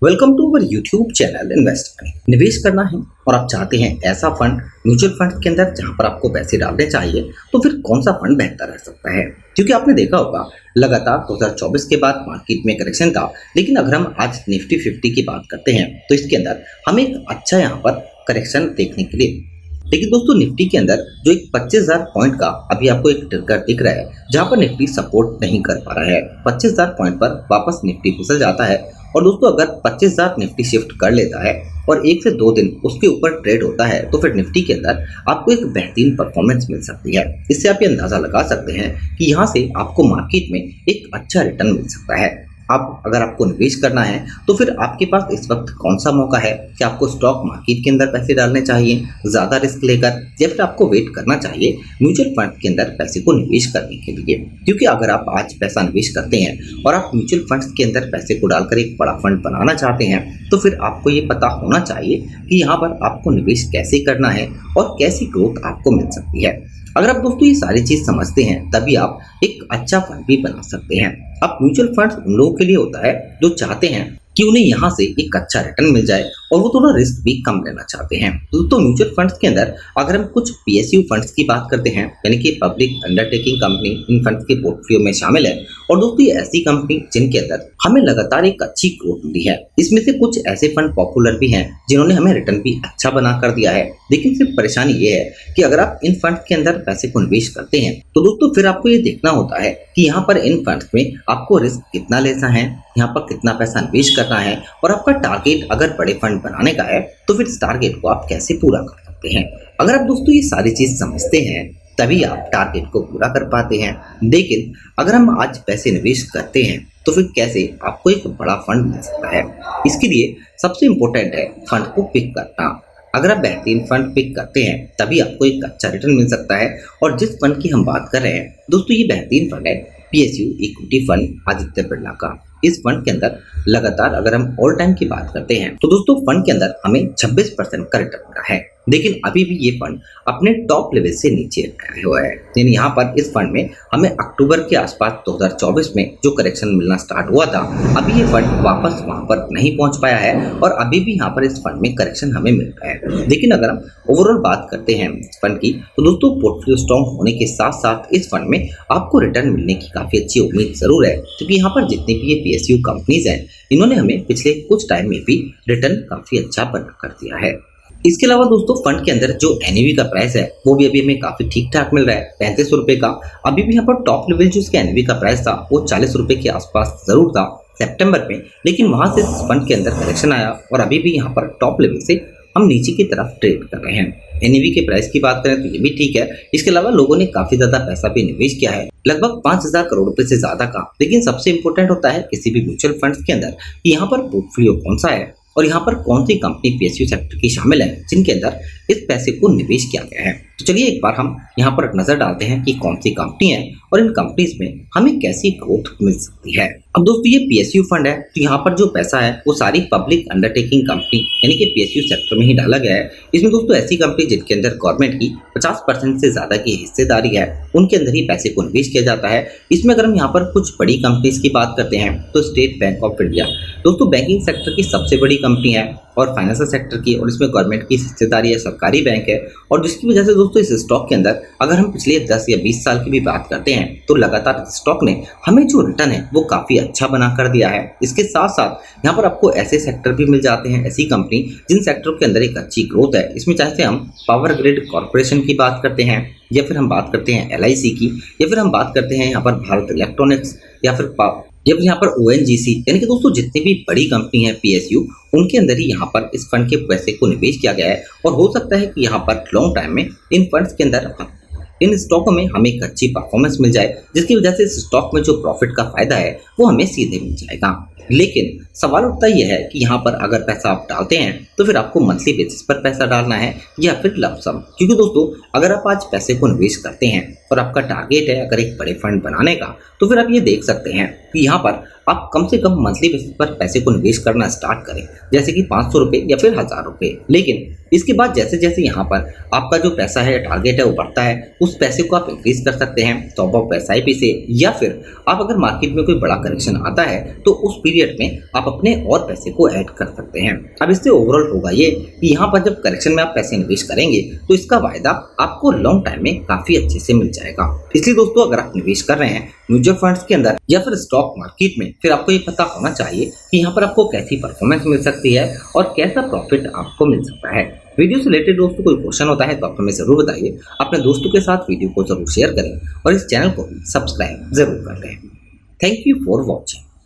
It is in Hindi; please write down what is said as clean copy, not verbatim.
Welcome to our YouTube channel invest करें। निवेश करना है और आप चाहते हैं ऐसा फंड म्यूचुअल फंड के अंदर जहां पर आपको पैसे डालने चाहिए, तो फिर कौन सा फंड बेहतर रह सकता है? क्योंकि आपने देखा होगा लगातार 2024 के बाद मार्केट में करेक्शन था, लेकिन अगर हम आज निफ्टी 50 की बात करते हैं तो इसके अंदर हमें एक अच्छा यहाँ पर करेक्शन देखने के लिए। लेकिन दोस्तों निफ्टी के अंदर जो एक 25,000 पॉइंट का अभी आपको एक ट्रिगर दिख रहा है, जहां पर निफ्टी सपोर्ट नहीं कर पा रहा है। 25,000 पॉइंट पर वापस निफ्टी फिसल जाता है और दोस्तों अगर 25,000 निफ्टी शिफ्ट कर लेता है और 1 से 2 दिन उसके ऊपर ट्रेड होता है, तो फिर निफ्टी के अंदर आपको एक बेहतरीन परफॉर्मेंस मिल सकती है। इससे आप ये अंदाजा लगा सकते हैं कि यहाँ से आपको मार्केट में एक अच्छा रिटर्न मिल सकता है। आप अगर आपको निवेश करना है तो फिर आपके पास इस वक्त कौन सा मौका है कि आपको स्टॉक मार्केट के अंदर पैसे डालने चाहिए ज़्यादा रिस्क लेकर, या फिर आपको वेट करना चाहिए म्यूचुअल फंड के अंदर पैसे को निवेश करने के लिए? क्योंकि अगर आप आज पैसा निवेश करते हैं और आप म्यूचुअल फंड्स के अंदर पैसे को डालकर एक बड़ा फंड बनाना चाहते हैं, तो फिर आपको ये पता होना चाहिए कि यहाँ पर आपको निवेश कैसे करना है और कैसी ग्रोथ आपको मिल सकती है। अगर आप दोस्तों ये सारी चीज समझते हैं तभी आप एक अच्छा फंड भी बना सकते हैं। अब म्यूचुअल फंड उन लोगों के लिए होता है जो चाहते हैं कि उन्हें यहाँ से एक अच्छा रिटर्न मिल जाए और वो थोड़ा रिस्क भी कम लेना चाहते हैं। दोस्तों म्यूचुअल फंड्स के अंदर अगर हम कुछ पीएसयू फंड्स की बात करते हैं, यानी कि पब्लिक अंडरटेकिंग कंपनी इन फंड्स के पोर्टफोलियो में शामिल है। और दोस्तों ये ऐसी कंपनी जिनके अंदर हमें लगातार एक अच्छी ग्रोथ मिली है। इसमें से कुछ ऐसे फंड पॉपुलर भी हैं जिन्होंने हमें रिटर्न भी अच्छा बना कर दिया है। लेकिन सिर्फ परेशानी ये है कि अगर आप इन फंड्स के अंदर पैसे को निवेश करते हैं तो दोस्तों फिर आपको ये देखना होता है कि यहाँ पर इन फंड्स में आपको रिस्क कितना लेना है, यहाँ पर कितना पैसा निवेश करना है, और आपका टारगेट अगर बड़े फंड बनाने का है तो फिर इस टारगेट को आप कैसे पूरा कर सकते हैं। अगर आप दोस्तों ये सारी चीज समझते हैं तभी आप टारगेट को पूरा कर पाते हैं। लेकिन अगर हम आज पैसे निवेश करते हैं तो फिर कैसे आपको एक बड़ा फंड मिल सकता है? इसके लिए सबसे इम्पोर्टेंट है फंड को पिक करना। अगर आप बेहतरीन फंड पिक करते हैं तभी आपको एक अच्छा रिटर्न मिल सकता है। और जिस फंड की हम बात कर रहे हैं दोस्तों, ये बेहतरीन फंड है PSU equity fund Aditya Birla का। इस फंड के अंदर लगातार अगर हम ऑल टाइम की बात करते हैं तो दोस्तों फंड के अंदर हमें 26% का रिटर्न मिला है। लेकिन अभी भी ये फंड अपने टॉप लेवल से नीचे आया हुआ है। यानी यहाँ पर इस फंड में हमें अक्टूबर के आसपास 2024 में जो करेक्शन मिलना स्टार्ट हुआ था, अभी ये फंड वापस वहां पर नहीं पहुंच पाया है और अभी भी यहाँ पर इस फंड में करेक्शन हमें मिल रहा है। लेकिन अगर हम ओवरऑल बात करते हैं इस फंड की तो दोस्तों पोर्टफोलियो स्ट्रॉन्ग होने के साथ साथ इस फंड में आपको रिटर्न मिलने की काफी अच्छी उम्मीद जरूर है। क्योंकि यहाँ पर जितनी भी ये पीएसयू कंपनीज हैं इन्होंने हमें पिछले कुछ टाइम में भी रिटर्न काफी अच्छा बना कर दिया है। इसके अलावा दोस्तों फंड के अंदर जो एनएवी का प्राइस है वो भी अभी हमें काफी ठीक ठाक मिल रहा है, 35 रुपए का। अभी भी यहाँ पर टॉप लेवल जो इसके एनएवी का प्राइस था वो 40 रुपए के आसपास जरूर था सितंबर में, लेकिन वहां से फंड के अंदर करेक्शन आया और अभी भी यहाँ पर टॉप लेवल से हम नीचे की तरफ ट्रेड कर रहे हैं। एनएवी के प्राइस की बात करें तो ये भी ठीक है। इसके अलावा लोगों ने काफी ज्यादा पैसा भी निवेश किया है, लगभग 5,000 करोड़ रुपए से ज्यादा का। लेकिन सबसे इंपॉर्टेंट होता है किसी भी म्यूचुअल फंड्स के अंदर कि यहाँ पर पोर्टफोलियो कौन सा है और यहाँ पर कौन सी कंपनी पीएसयू सेक्टर की शामिल है जिनके अंदर इस पैसे को निवेश किया गया है। तो चलिए एक बार हम यहाँ पर नजर डालते हैं कि कौन सी कंपनी है और इन कंपनीज में हमें कैसी ग्रोथ मिल सकती है। अब दोस्तों ये पीएसयू फंड है तो यहाँ पर जो पैसा है वो सारी पब्लिक अंडरटेकिंग कंपनी यानी कि पीएसयू सेक्टर में ही डाला गया है। इसमें दोस्तों ऐसी कंपनी जिनके अंदर गवर्नमेंट की 50% से ज्यादा की हिस्सेदारी है, उनके अंदर ही पैसे को निवेश किया जाता है। इसमें अगर हम यहाँ पर कुछ बड़ी कंपनीज की बात करते हैं तो स्टेट बैंक ऑफ इंडिया दोस्तों बैंकिंग सेक्टर की सबसे बड़ी कंपनी है और फाइनेंशियल सेक्टर की, और इसमें गवर्नमेंट की हिस्सेदारी है, सरकारी बैंक है। और जिसकी वजह से दोस्तों इस स्टॉक के अंदर अगर हम पिछले 10 या 20 साल की भी बात करते हैं तो लगातार स्टॉक ने हमें जो रिटर्न है वो काफी अच्छा बना कर दिया है। इसके साथ साथ यहाँ पर आपको ऐसे सेक्टर भी मिल जाते हैं, ऐसी कंपनी जिन सेक्टरों के अंदर एक अच्छी ग्रोथ है। इसमें चाहे हम पावर ग्रिड कॉर्पोरेशन की बात करते हैं, या फिर हम बात करते हैं एलआईसी की, या फिर हम बात करते हैं यहाँ पर भारत इलेक्ट्रॉनिक्स, या फिर यहाँ पर ओएनजीसी, यानी कि दोस्तों जितनी भी बड़ी कंपनी है पीएसयू उनके अंदर ही यहाँ पर इस फंड के पैसे को निवेश किया गया है। और हो सकता है कि यहाँ पर लॉन्ग टाइम में इन फंड्स के अंदर इन स्टॉकों में हमें एक अच्छी परफॉर्मेंस मिल जाए, जिसकी वजह से इस स्टॉक में जो प्रॉफिट का फायदा है वो हमें सीधे मिल जाएगा। लेकिन सवाल उठता यह है कि यहाँ पर अगर पैसा आप डालते हैं तो फिर आपको मंथली बेसिस पर पैसा डालना है या फिर लमसम। क्योंकि दोस्तों अगर आप आज पैसे को निवेश करते हैं और आपका टारगेट है अगर एक बड़े फंड बनाने का, तो फिर आप ये देख सकते हैं कि यहाँ पर आप कम से कम मंथली बेसिस पर पैसे को निवेश करना स्टार्ट करें, जैसे कि 500 रुपये या फिर 1000 रुपये। लेकिन इसके बाद जैसे जैसे यहाँ पर आपका जो पैसा है टारगेट है वो बढ़ता है, उस पैसे को आप इंक्रीज कर सकते हैं टॉप अप SIP से, या फिर आप अगर मार्केट में कोई बड़ा करेक्शन आता है तो उस पीरियड में आप अपने और पैसे को ऐड कर सकते हैं। अब इससे ओवरऑल होगा ये कि यहाँ पर जब करेक्शन में आप पैसे निवेश करेंगे तो इसका वायदा आपको लॉन्ग टाइम में काफी अच्छे से मिल जाएगा। इसलिए दोस्तों अगर आप निवेश कर रहे हैं म्यूचुअल फंड्स के अंदर या फिर स्टॉक मार्केट में, फिर आपको ये पता होना चाहिए कि यहाँ पर आपको कैसी परफॉर्मेंस मिल सकती है और कैसा प्रॉफिट आपको मिल सकता है। वीडियो से रिलेटेड दोस्तों कोई क्वेश्चन होता है तो आप हमें जरूर बताइए, अपने दोस्तों के साथ वीडियो को जरूर शेयर करें और इस चैनल को सब्सक्राइब जरूर कर लें। Thank you for watching.